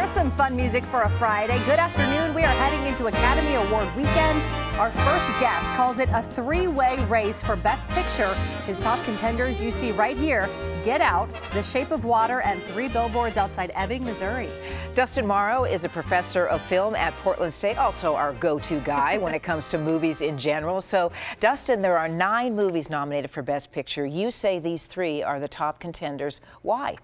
There's some fun music for a Friday. Good afternoon. We are heading into Academy Award weekend. Our first guest calls it a three-way race for Best Picture. His top contenders you see right here: Get Out, The Shape of Water, and Three Billboards Outside Ebbing, Missouri. Dustin Morrow is a professor of film at Portland State, also our go-to guy when it comes to movies in general. So, Dustin, there are 9 movies nominated for Best Picture. You say these 3 are the top contenders. Why?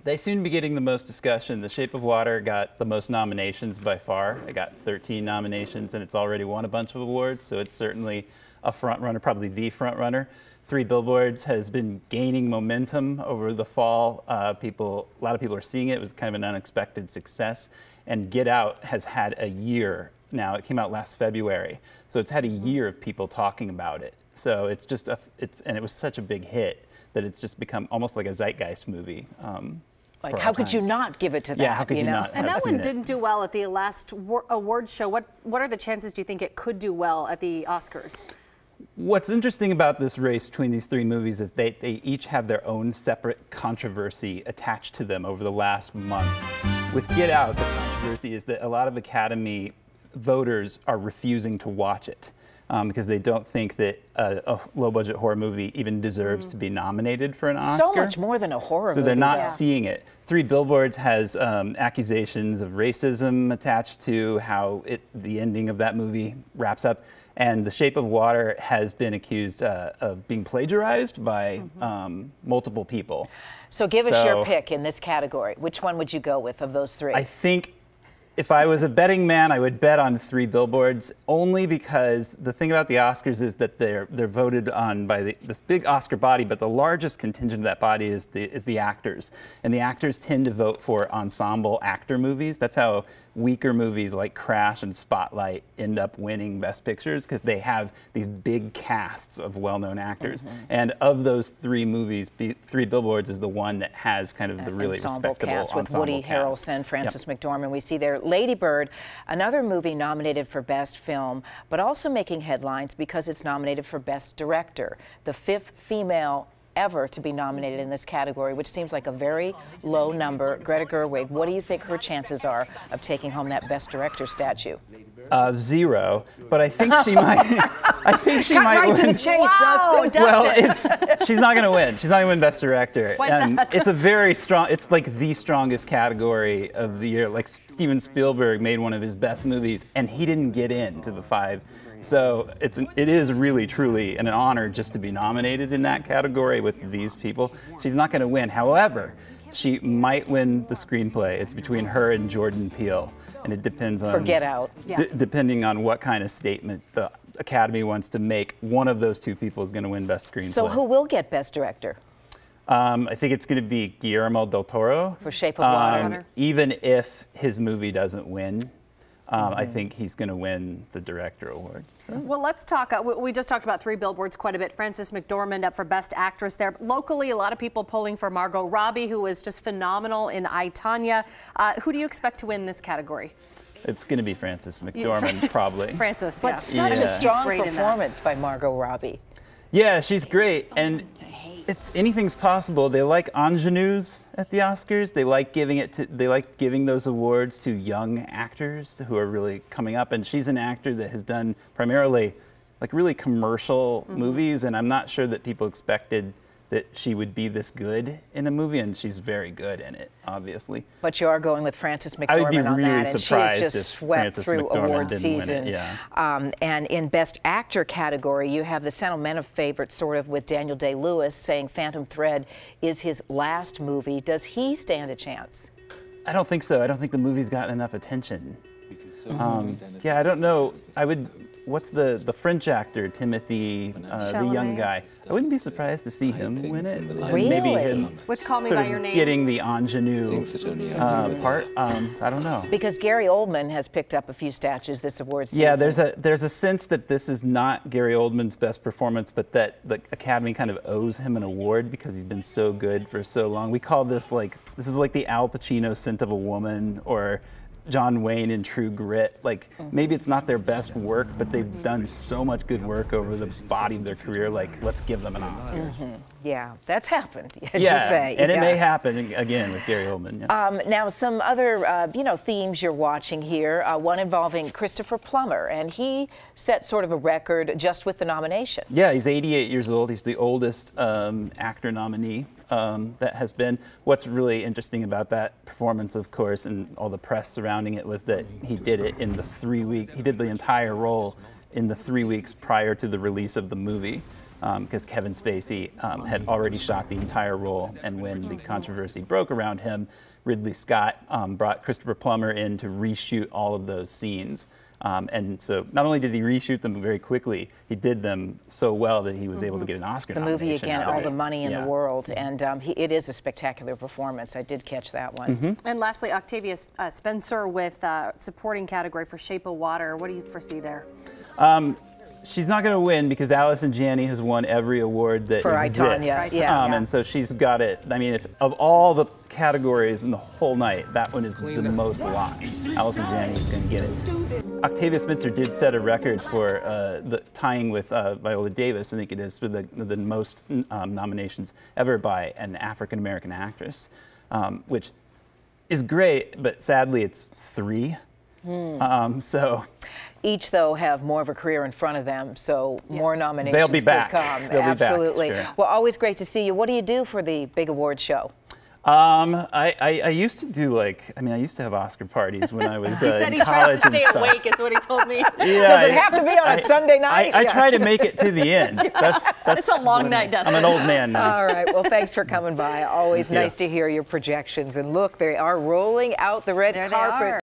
They seem to be getting the most discussion. The Shape of Water got the most nominations by far. It got 13 nominations, and it's already won a bunch of awards, so it's certainly a front runner, probably the front runner. Three Billboards has been gaining momentum over the fall. A lot of people are seeing it. It was kind of an unexpected success. And Get Out has had a year now. It came out last February, so it's had a year of people talking about it. So it's just and it was such a big hit that it's just become almost like a zeitgeist movie. Like, how could you not give it to that? Yeah, how could you not? And that one didn't do well at the last awards show. What are the chances, do you think, it could do well at the Oscars? What's interesting about this race between these 3 movies is they each have their own separate controversy attached to them over the last month. With Get Out, the controversy is that a lot of Academy voters are refusing to watch it because they don't think that a low-budget horror movie even deserves to be nominated for an Oscar. So much more than a horror movie. So they're not seeing it. Three Billboards has accusations of racism attached to how the ending of that movie wraps up. And The Shape of Water has been accused of being plagiarized by multiple people. So give us your pick in this category. Which one would you go with of those 3? I think if I was a betting man, I would bet on Three Billboards, only because the thing about the Oscars is that they're voted on by this big Oscar body, but the largest contingent of that body is the actors. And the actors tend to vote for ensemble actor movies. That's how weaker movies like Crash and Spotlight end up winning Best Pictures, because they have these big casts of well-known actors. And of those 3 movies, Three Billboards is the one that has kind of the really respectable cast with Woody Harrelson, Frances McDormand. We see there Lady Bird, another movie nominated for Best Film, but also making headlines because it's nominated for Best Director, the 5th female ever to be nominated in this category, which seems like a very low number. Greta Gerwig, what do you think her chances are of taking home that Best Director statue? 0, but I think she might. I think she might right win. To the chase, Dustin. Well, she's not going to win. She's not going to win Best Director. Why is that? It's a very strong. It's like the strongest category of the year. Like Steven Spielberg made one of his best movies, and he didn't get into the 5. So it is really, truly an honor just to be nominated in that category with these people. She's not going to win. However, she might win the screenplay. It's between her and Jordan Peele, and it depends on Get Out. Depending on what kind of statement the Academy wants to make. One of those 2 people is going to win Best Screenplay. So who will get Best Director? I think it's going to be Guillermo del Toro For Shape of Water. Even if his movie doesn't win. I think he's going to win the director award. So. Well, let's talk. We just talked about Three Billboards quite a bit. Frances McDormand up for Best Actress there. Locally, a lot of people polling for Margot Robbie, who was just phenomenal in I, Tonya. Who do you expect to win this category? It's going to be Frances McDormand, probably. Frances, But such a strong performance by Margot Robbie. Yeah, she's great. And anything's possible. They like ingenues at the Oscars. They like giving those awards to young actors who are really coming up. And she's an actor that has done primarily like really commercial movies, and I'm not sure that people expected that she would be this good in a movie, and she's very good in it, obviously. But you are going with Frances McDormand I would be on really that, and surprised she's just swept Frances through McDormand award didn't season. win it, yeah. And in Best Actor category, you have the sentimental favorite, sort of, with Daniel Day-Lewis saying Phantom Thread is his last movie. Does he stand a chance? I don't think so. I don't think the movie's gotten enough attention. Yeah, I don't know. What's the French actor, Timothy, the young guy? I wouldn't be surprised to see him win it. Really? Maybe him With Call Me sort by of Your Name. getting the ingenue part. I don't know. Because Gary Oldman has picked up a few statues this award season. Yeah, there's a sense that this is not Gary Oldman's best performance, but that the Academy kind of owes him an award because he's been so good for so long. We call this is like the Al Pacino Scent of a Woman, or John Wayne in True Grit. Like, maybe it's not their best work, but they've done so much good work over the body of their career. Like, let's give them an Oscar. Yeah, that's happened, as you say. And it may happen again with Gary Oldman. Yeah. Now, some other, themes you're watching here. One involving Christopher Plummer, and he set sort of a record just with the nomination. Yeah, he's 88 years old. He's the oldest actor nominee that has been. What's really interesting about that performance, of course, and all the press surrounding it, was that he did it in the 3 week. He did the entire role in the 3 weeks prior to the release of the movie, because Kevin Spacey had already shot the entire role, and when the controversy broke around him, Ridley Scott brought Christopher Plummer in to reshoot all of those scenes. And so not only did he reshoot them very quickly, he did them so well that he was able to get an Oscar nomination. The movie, again, all the money in the world, Yeah. and it is a spectacular performance. I did catch that one. And lastly, Octavia Spencer with supporting category for Shape of Water. What do you foresee there? She's not going to win because Allison Janney has won every award that For exists. I, Tonya, yeah. And so she's got it. I mean, of all the categories in the whole night, that one is the most locked. Allison Janney is going to get it. Octavia Spencer did set a record for tying with Viola Davis, I think it is, for the most nominations ever by an African-American actress, which is great, but sadly it's 3. Each, though, have more of a career in front of them, so more nominations They'll be back. could come. They'll Absolutely. be back, sure. Well, always great to see you. What do you do for the big award show? I used to do I used to have Oscar parties when I was He said in he college tries to and stay stuff. awake, is what he told me. Yeah, Does it have to be on a Sunday night? I try to make it to the end. That's It's a long night, Dustin. I'm an old man now. All right. Well, thanks for coming by. Always nice to hear your projections. And look, they are rolling out the red There they carpet. are.